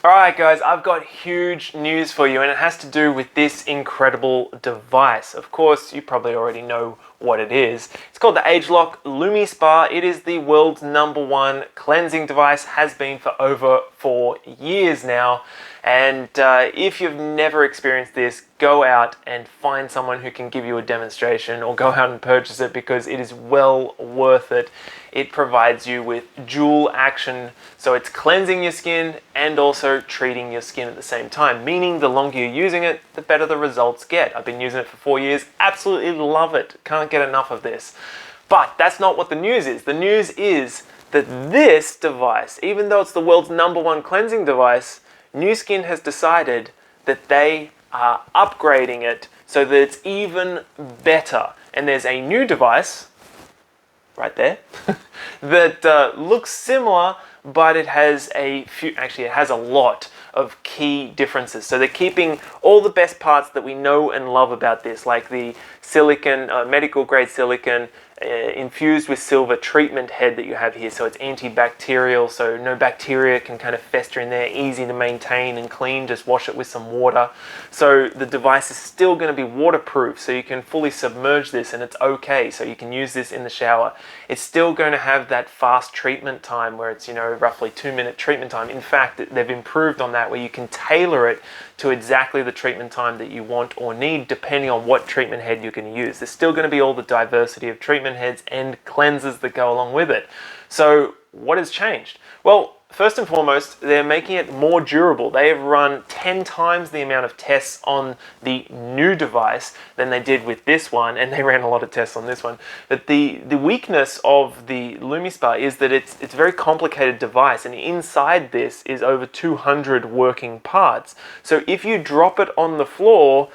Alright guys, I've got huge news for you and it has to do with this incredible device. Of course, you probably already know what it is. It's called the ageLOC Lumispa. It is the world's #1 cleansing device, has been for over 4 years now. And if you've never experienced this, go out and find someone who can give you a demonstration or go out and purchase it because it is well worth it. It provides you with dual action, so it's cleansing your skin and also treating your skin at the same time, meaning the longer you're using it, the better the results get. I've been using it for 4 years, absolutely love it, can't get enough of this. But that's not what the news is. The news is that this device, even though it's the world's #1 cleansing device, Nu Skin has decided that they are upgrading it so that it's even better. And there's a new device, right there, that looks similar, but it has it has a lot of key differences. So they're keeping all the best parts that we know and love about this, like the silicon, medical grade silicon, infused with silver treatment head that you have here, so it's antibacterial, so no bacteria can kind of fester in there, easy to maintain and clean, just wash it with some water. So the device is still going to be waterproof, so you can fully submerge this and it's okay, so you can use this in the shower. It's still going to have that fast treatment time where it's, roughly 2-minute treatment time. In fact, they've improved on that where you can tailor it to exactly the treatment time that you want or need depending on what treatment head you're going to use. There's still going to be all the diversity of treatment heads and cleansers that go along with it. So what has changed? Well, first and foremost, they're making it more durable. They have run 10 times the amount of tests on the new device than they did with this one, and they ran a lot of tests on this one. But the weakness of the Lumispa is that it's a very complicated device, and inside this is over 200 working parts. So if you drop it on the floor,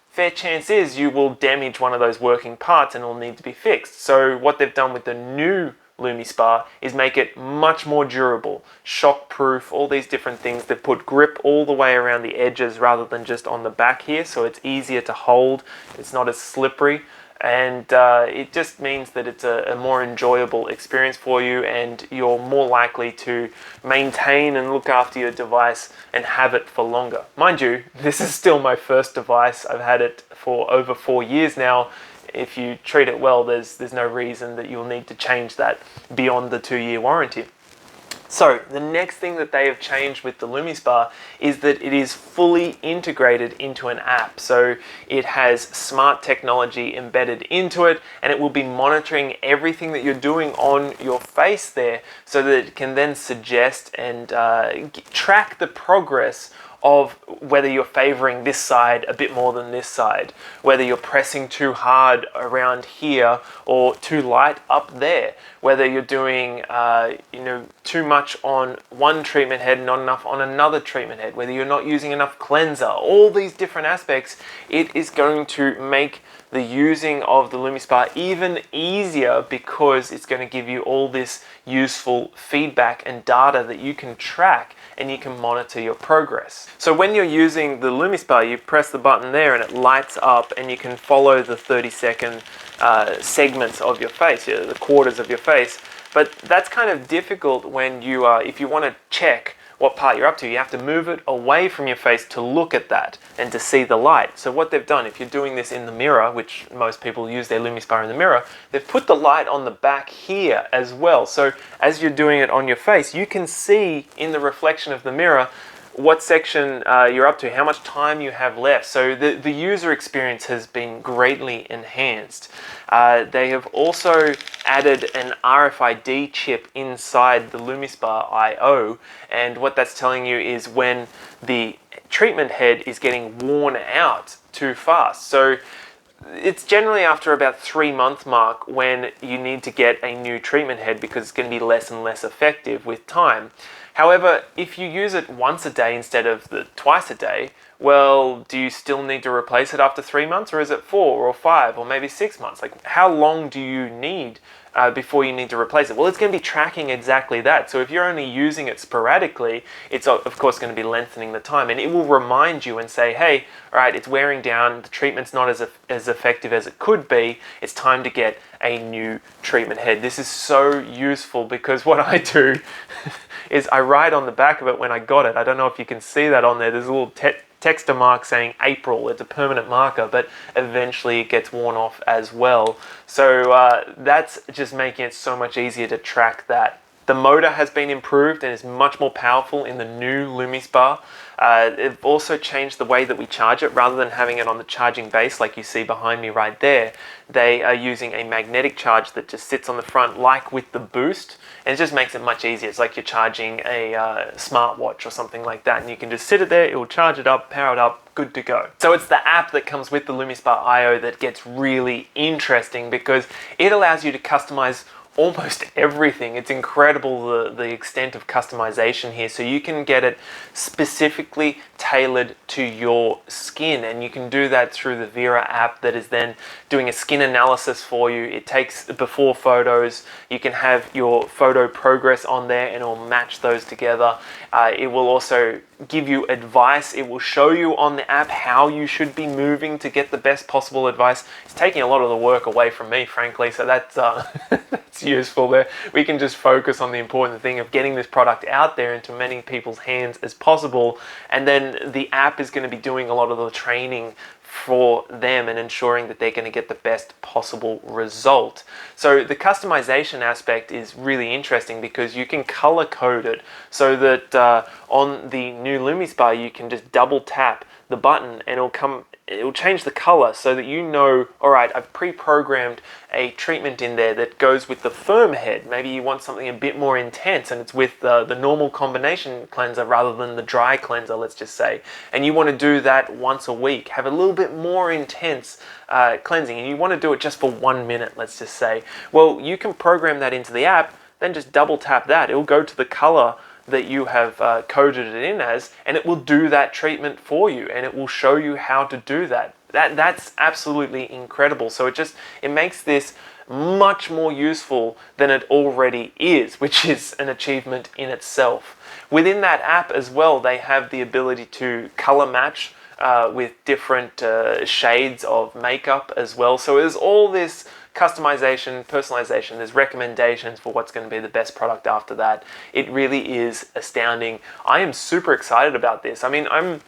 fair chance is you will damage one of those working parts and it will need to be fixed. So what they've done with the new Lumispa is make it much more durable, shock-proof, all these different things. They've put grip all the way around the edges rather than just on the back here, so it's easier to hold, it's not as slippery, and it just means that it's a more enjoyable experience for you, and you're more likely to maintain and look after your device and have it for longer. Mind you, this is still my first device. I've had it for over 4 years now. If you treat it well, there's no reason that you'll need to change that beyond the 2-year warranty. So the next thing that they have changed with the Lumispa is that it is fully integrated into an app. So it has smart technology embedded into it, and it will be monitoring everything that you're doing on your face there, so that it can then suggest and track the progress of whether you're favoring this side a bit more than this side, whether you're pressing too hard around here or too light up there, whether you're doing too much on one treatment head, not enough on another treatment head, whether you're not using enough cleanser, all these different aspects. It is going to make the using of the Lumispa even easier because it's going to give you all this useful feedback and data that you can track and you can monitor your progress. So when you're using the Lumispa, you press the button there and it lights up and you can follow the 30-second segments of your face, the quarters of your face. But that's kind of difficult when you if you want to check what part you're up to, you have to move it away from your face to look at that and to see the light. So what they've done, if you're doing this in the mirror, which most people use their Lumispa in the mirror, they've put the light on the back here as well. So as you're doing it on your face, you can see in the reflection of the mirror what section you're up to, how much time you have left. So the user experience has been greatly enhanced. They have also added an RFID chip inside the Lumispa IO, and what that's telling you is when the treatment head is getting worn out too fast. So it's generally after about 3-month mark when you need to get a new treatment head because it's going to be less and less effective with time. However, if you use it once a day instead of the twice a day, well, do you still need to replace it after 3 months, or is it 4 or 5 or maybe 6 months? Like, how long do you need before you need to replace it. Well, it's going to be tracking exactly that. So if you're only using it sporadically, it's of course going to be lengthening the time, and it will remind you and say, hey, all right, it's wearing down, the treatment's not as effective as it could be, it's time to get a new treatment head. This is so useful because what I do is I write on the back of it when I got it. I don't know if you can see that on there. There's a little texter mark saying April. It's a permanent marker, but eventually it gets worn off as well. So that's just making it so much easier to track that. The motor has been improved and is much more powerful in the new Lumispa. They've also changed the way that we charge it. Rather than having it on the charging base like you see behind me right there, they are using a magnetic charge that just sits on the front like with the Boost, and it just makes it much easier. It's like you're charging a smartwatch or something like that, and you can just sit it there, it will charge it up, power it up, good to go. So it's the app that comes with the Lumispa IO that gets really interesting because it allows you to customize almost everything. It's incredible the extent of customization here. So you can get it specifically tailored to your skin, and you can do that through the Vera app that is then doing a skin analysis for you. It takes before photos. You can have your photo progress on there and it will match those together. It will also give you advice. It will show you on the app how you should be moving to get the best possible advice. It's taking a lot of the work away from me, frankly, so that's that's useful there. We can just focus on the important thing of getting this product out there into many people's hands as possible, and then the app is going to be doing a lot of the training for them and ensuring that they're going to get the best possible result. So the customization aspect is really interesting because you can color code it so that on the new Lumispa you can just double tap the button and it'll change the color so that you know, all right, I've pre-programmed a treatment in there that goes with the firm head. Maybe you want something a bit more intense and it's with the normal combination cleanser rather than the dry cleanser, let's just say. And you want to do that once a week, have a little bit more intense cleansing, and you want to do it just for 1 minute, let's just say. Well, you can program that into the app, then just double tap that. It'll go to the color that you have coded it in as, and it will do that treatment for you, and it will show you how to do that. That's absolutely incredible. So it makes this much more useful than it already is, which is an achievement in itself. Within that app as well, they have the ability to color match with different shades of makeup as well. So there's all this customization, personalization, there's recommendations for what's going to be the best product after that. It really is astounding. I am super excited about this. I mean, I'm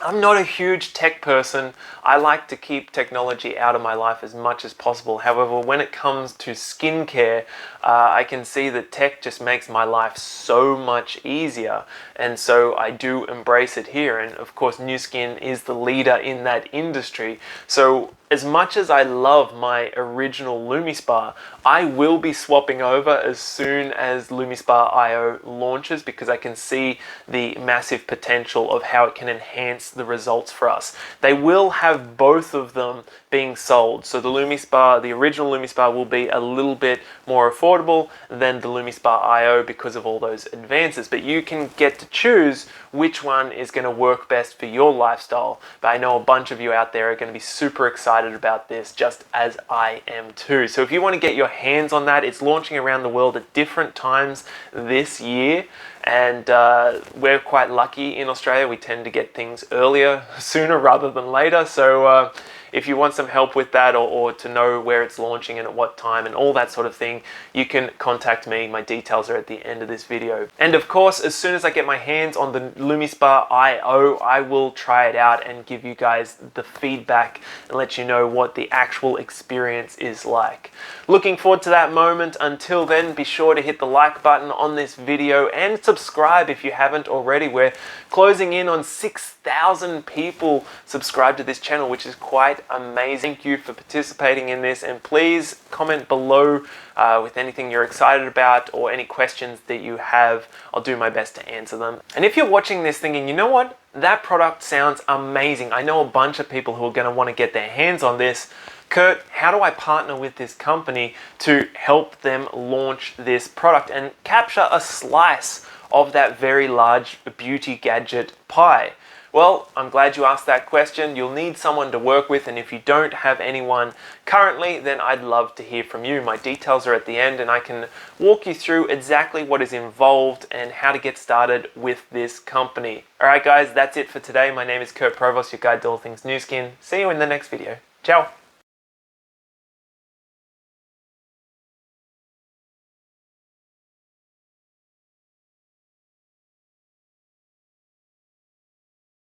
not a huge tech person. I like to keep technology out of my life as much as possible. However, when it comes to skincare, I can see that tech just makes my life so much easier. And so I do embrace it here. And of course, Nu Skin is the leader in that industry. So as much as I love my original Lumispa, I will be swapping over as soon as Lumispa IO launches because I can see the massive potential of how it can enhance the results for us. They will have both of them being sold. So the Lumispa, the original Lumispa, will be a little bit more affordable than the Lumispa IO because of all those advances. But you can get to choose which one is going to work best for your lifestyle. But I know a bunch of you out there are going to be super excited about this, just as I am too. So if you want to get your hands on that, it's launching around the world at different times this year. And we're quite lucky in Australia. We tend to get things earlier, sooner rather than later. So if you want some help with that or to know where it's launching and at what time and all that sort of thing, you can contact me. My details are at the end of this video. And of course, as soon as I get my hands on the Lumispa IO, I will try it out and give you guys the feedback and let you know what the actual experience is like. Looking forward to that moment. Until then, be sure to hit the like button on this video and subscribe if you haven't already. We're closing in on 6,000 people subscribed to this channel, which is quite amazing. Thank you for participating in this, and please comment below with anything you're excited about or any questions that you have. I'll do my best to answer them. And if you're watching this thinking, you know what, that product sounds amazing, I know a bunch of people who are going to want to get their hands on this. Kurt, how do I partner with this company to help them launch this product and capture a slice of that very large beauty gadget pie? Well, I'm glad you asked that question. You'll need someone to work with, and if you don't have anyone currently, then I'd love to hear from you. My details are at the end, and I can walk you through exactly what is involved and how to get started with this company. Alright guys, that's it for today. My name is Kurt Provost, your guide to all things Nu Skin. See you in the next video. Ciao!